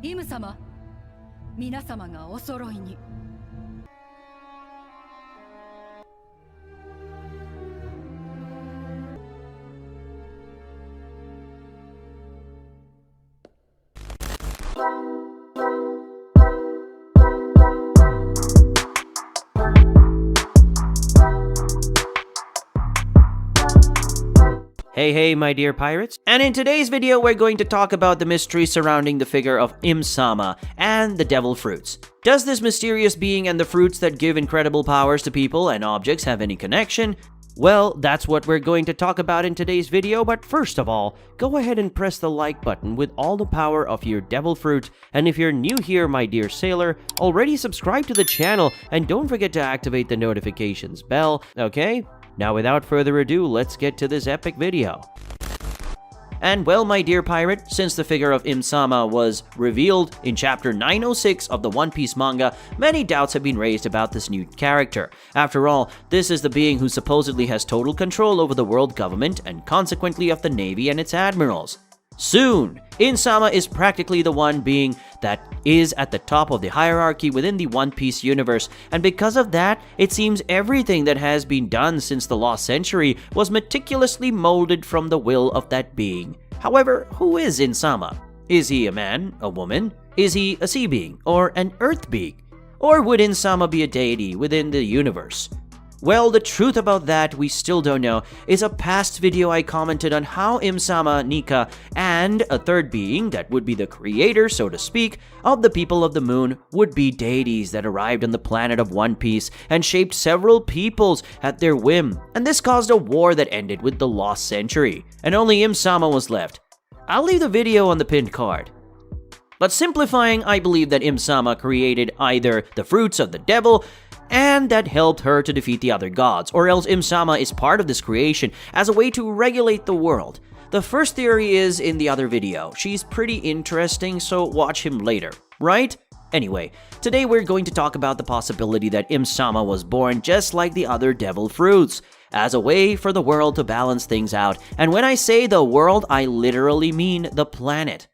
イム様、皆様がお揃いに。Hey, my dear pirates. And in today's video, we're going to talk about the mystery surrounding the figure of Im-sama and the devil fruits. Does this mysterious being and the fruits that give incredible powers to people and objects have any connection? Well, that's what we're going to talk about in today's video, but first of all, go ahead and press the like button with all the power of your devil fruit, and if you're new here, my dear sailor, already subscribe to the channel and don't forget to activate the notifications bell, okay? Now without further ado, let's get to this epic video. And well, my dear pirate, since the figure of Im-sama was revealed in chapter 906 of the One Piece manga, many doubts have been raised about this new character. After all, this is the being who supposedly has total control over the world government and consequently of the navy and its admirals. Soon, Im-sama is practically the one being that is at the top of the hierarchy within the One Piece universe, and because of that, it seems everything that has been done since the lost century was meticulously molded from the will of that being. However, who is Im-sama? Is he a man, a woman? Is he a sea being, or an earth being? Or would Im-sama be a deity within the universe? Well, the truth about that we still don't know. Is a past video I commented on how Im-sama, Nika, and a third being that would be the creator, so to speak, of the people of the moon would be deities that arrived on the planet of One Piece and shaped several peoples at their whim, and this caused a war that ended with the lost century, and only Im-sama was left. I'll leave the video on the pinned card. But simplifying, I believe that Im-sama created either the fruits of the devil and that helped her to defeat the other gods, or else Im-sama is part of this creation as a way to regulate the world. The first theory is in the other video. She's pretty interesting, so watch him later, right? Anyway, today we're going to talk about the possibility that Im-sama was born just like the other devil fruits, as a way for the world to balance things out, and when I say the world, I literally mean the planet.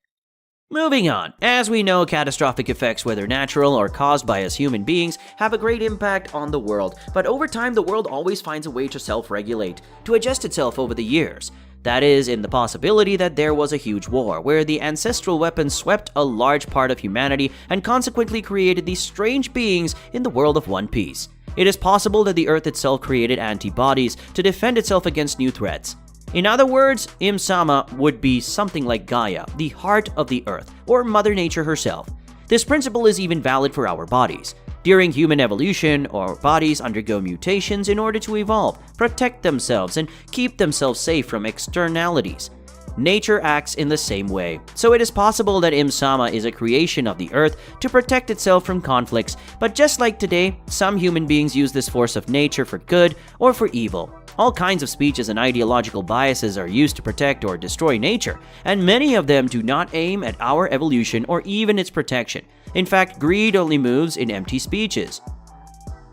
Moving on, as we know, catastrophic effects, whether natural or caused by us human beings, have a great impact on the world, but over time the world always finds a way to self-regulate, to adjust itself over the years. That is, in the possibility that there was a huge war, where the ancestral weapons swept a large part of humanity and consequently created these strange beings in the world of One Piece. It is possible that the Earth itself created antibodies to defend itself against new threats. In other words, Im-sama would be something like Gaia, the heart of the earth, or Mother Nature herself. This principle is even valid for our bodies. During human evolution, our bodies undergo mutations in order to evolve, protect themselves, and keep themselves safe from externalities. Nature acts in the same way, so it is possible that Im-sama is a creation of the earth to protect itself from conflicts, but just like today, some human beings use this force of nature for good or for evil. All kinds of speeches and ideological biases are used to protect or destroy nature, and many of them do not aim at our evolution or even its protection. In fact, greed only moves in empty speeches.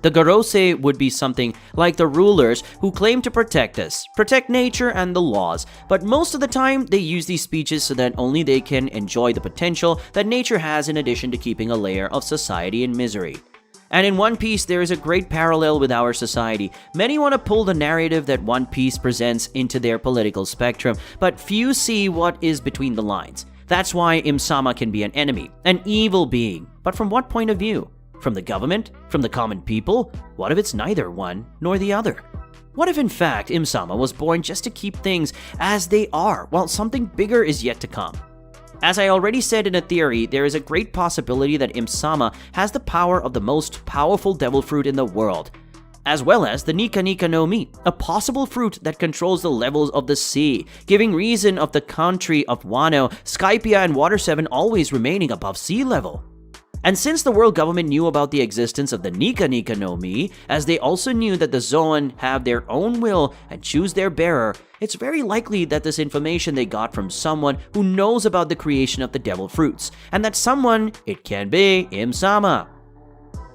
The Gorosei would be something like the rulers who claim to protect us, protect nature and the laws, but most of the time they use these speeches so that only they can enjoy the potential that nature has in addition to keeping a layer of society in misery. And in One Piece, there is a great parallel with our society. Many want to pull the narrative that One Piece presents into their political spectrum, but few see what is between the lines. That's why Im-sama can be an enemy, an evil being. But from what point of view? From the government? From the common people? What if it's neither one nor the other? What if in fact Im-sama was born just to keep things as they are, while something bigger is yet to come? As I already said in a theory, there is a great possibility that Im-sama has the power of the most powerful devil fruit in the world, as well as the Nika Nika no Mi, a possible fruit that controls the levels of the sea, giving reason of the country of Wano, Skypia, and Water 7 always remaining above sea level. And since the world government knew about the existence of the Nika Nika no Mi, as they also knew that the Zoan have their own will and choose their bearer, it's very likely that this information they got from someone who knows about the creation of the devil fruits, and that someone, it can be Im-sama.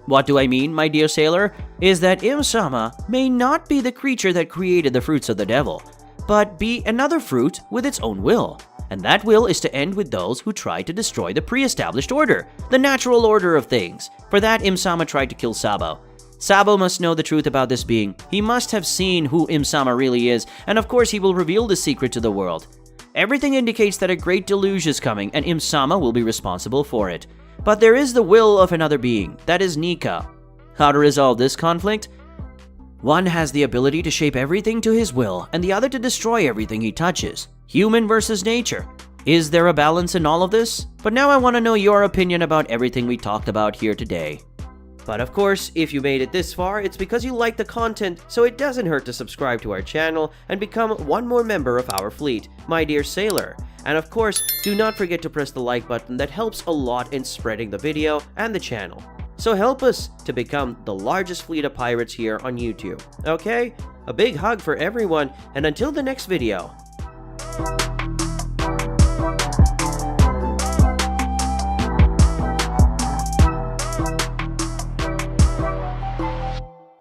What do I mean, my dear sailor? Is that Im-sama may not be the creature that created the fruits of the devil, but be another fruit with its own will. And that will is to end with those who try to destroy the pre-established order, the natural order of things. For that, Im-sama tried to kill Sabo. Sabo must know the truth about this being. He must have seen who Im-sama really is, and of course he will reveal the secret to the world. Everything indicates that a great deluge is coming, and Im-sama will be responsible for it. But there is the will of another being, that is Nika. How to resolve this conflict? One has the ability to shape everything to his will, and the other to destroy everything he touches. Human versus nature. Is there a balance in all of this? But now I want to know your opinion about everything we talked about here today. But of course, if you made it this far, it's because you like the content, so it doesn't hurt to subscribe to our channel and become one more member of our fleet, my dear sailor. And of course, do not forget to press the like button. That helps a lot in spreading the video and the channel. So help us to become the largest fleet of pirates here on YouTube. Okay? A big hug for everyone, and until the next video.